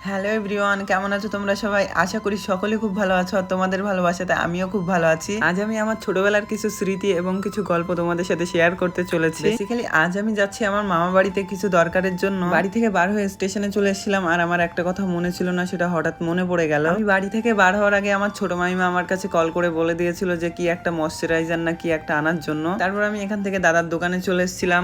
Hello everyone, কেমন আছো তোমরা সবাই? আশা করি সকলে খুব ভালো আছো আর তোমাদের ভালোবাসাতে আমিও খুব ভালো আছি। আজ আমি আমার ছোটবেলার কিছু স্মৃতি এবং কিছু গল্প তোমাদের সাথে শেয়ার করতে চলেছি। বেসিক্যালি আজ আমি যাচ্ছি আমার মামা বাড়িতে কিছু দরকারের জন্য। বাড়ি থেকে বার হয়ে স্টেশনে চলে এসেছিলাম আর আমার একটা কথা মনে ছিল না, সেটা হঠাৎ মনে পড়ে গেল। আমি বাড়ি থেকে বার হওয়ার আগে আমার ছোট মামিমা আমার কাছে কল করে বলে দিয়েছিল যে কি একটা ময়শ্চারাইজার না কি একটা আনার জন্য। তারপর আমি এখান থেকে দাদার দোকানে চলে এসেছিলাম।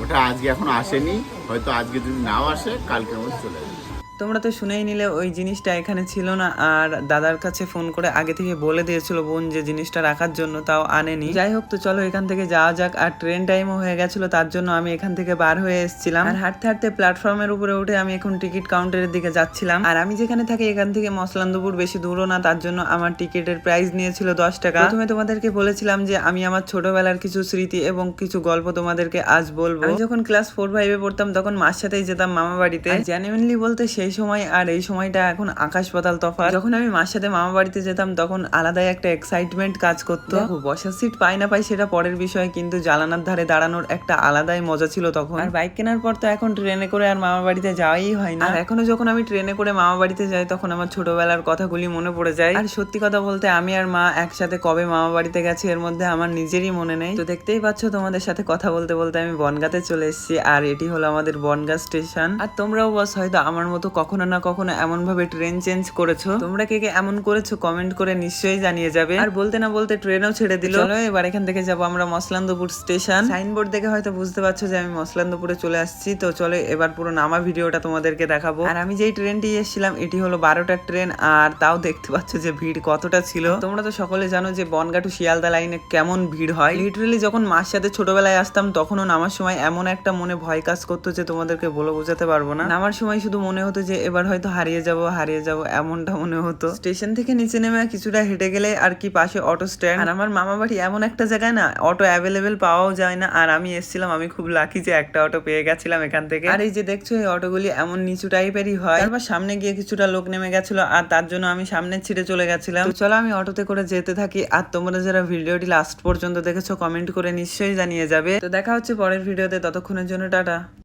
ওটা আজকে এখন আসেনি, হয়তো আজকে যদি নাও আসে কালকের মধ্যে চলে যাবে। তোমরা তো শুনেই নিলে ওই জিনিসটা এখানে ছিল না, আর দাদার কাছে ফোন করে আগে থেকে বলে দিয়েছিল বোন যে জিনিসটা রাখার জন্য, তাও আনেনি। যাই হোক, তো চলো এখান থেকে যাওয়া যাক। আর ট্রেন টাইমও হয়ে গেছিল, তার জন্য আমি এখান থেকে বার হয়ে এসেছিলাম। আর হাঁটতে হাঁটতে প্ল্যাটফর্মের উপরে উঠে আমি এখন টিকিট কাউন্টারের দিকে যাচ্ছিলাম। আর আমি যেখানে থাকি এখান থেকে মসলান্দপুর বেশি দূরও না, তার জন্য আমার টিকিটের প্রাইস নিয়েছিল 10 টাকা। প্রথমে তোমাদেরকে বলেছিলাম যে আমি আমার ছোটবেলার কিছু স্মৃতি এবং কিছু গল্প তোমাদেরকে আজ বলবো। আমি যখন ক্লাস 4-5 পড়তাম তখন মার সাথেই যেতাম মামা বাড়িতে। জেনুইনলি বলতে সেই সময় আর এই সময়টা এখন আকাশ পাতাল তফাৎ। যখন আমি মার সাথে মামা বাড়িতে যেতাম তখন আলাদাই একটা এক্সাইটমেন্ট কাজ করতো। বসার সিট পাই না পাই সেটা পরের বিষয়, কিন্তু জানালার ধারে দাঁড়ানোর একটা আলাদাই মজা ছিল তখন। আর বাইক কেনার পর তো এখন ট্রেনে করে আর মামা বাড়িতে যাওয়াই হয় না। আর এখনো যখন আমি ট্রেনে করে মামা বাড়িতে যাই তখন আমার ছোটবেলার কথাগুলি মনে পড়ে যায়। আর সত্যি কথা বলতে আমি আর মা একসাথে কবে মামা বাড়িতে গেছি এর মধ্যে আমার নিজেরই মনে নেই। তো দেখতেই পাচ্ছ তোমাদের সাথে কথা বলতে বলতে আমি বনগাঁতে চলে এসেছি। আর এটি হলো আমাদের বনগাঁ স্টেশন। আর তোমরাও বস হয়তো আমার মতো কখনো না কখনো এমন ভাবে ট্রেন চেঞ্জ করেছো। তোমরা কে কে এমন করেছো কমেন্ট করে নিশ্চয়ই জানিয়ে যাবে। আর বলতে না বলতে ট্রেনও ছেড়ে দিল। চলো এবার এখান থেকে যাবো আমরা মসলান্দপুর স্টেশন। সাইনবোর্ড দেখে হয়তো বুঝতে পারছো যে আমি মসলান্দপুরে চলে আসছি। তো চলো এবার পুরো নামা ভিডিওটা তোমাদেরকে দেখাবো। আর আমি যেই ট্রেনটি এসেছিলাম এটি হলো 12টার ট্রেন। আর তাও দেখতে পাচ্ছ যে ভিড় কতটা ছিল। তোমরা তো সকলে জানো যে বনগাঁ টু শিয়ালদা লাইনে কেমন ভিড় হয়। লিটারালি যখন মার সাথে ছোটবেলায় আসতাম তখনও নামার সময় এমন একটা মনে ভয় কাজ করতো যে তোমাদেরকে বলে বোঝাতে পারবো না। নামার সময় শুধু মনে হতো যে এবার হয়তো হারিয়ে যাব এমনটা মনে হতো। স্টেশন থেকে নিচে নেমে কিছুটা হেঁটে গেলে আর কি পাশে অটো স্ট্যান্ড। আর আমার মামা বাড়ি এমন একটা জায়গায় না অটো অ্যাভেলেবেল পাওয়াও যায় না। আর আমি এসেছিলাম, আমি খুব লাকি যে একটা অটো পেয়ে গেছিলাম এখান থেকে। আর এই যে দেখছো এই অটোগুলি এমন নিচু টাইপেরই হয়। তারপর সামনে গিয়ে কিছুটা লোক নেমে গেছিল আর তার জন্য আমি সামনে ছিটে চলে গেছিলাম। তো চলো আমি অটোতে করে যেতে থাকি। আর তোমরা যারা ভিডিওটি লাস্ট পর্যন্ত দেখেছো কমেন্ট করে নিশ্চয়ই জানিয়ে যাবে। তো দেখা হচ্ছে পরের ভিডিওতে, ততক্ষণের জন্য টাটা।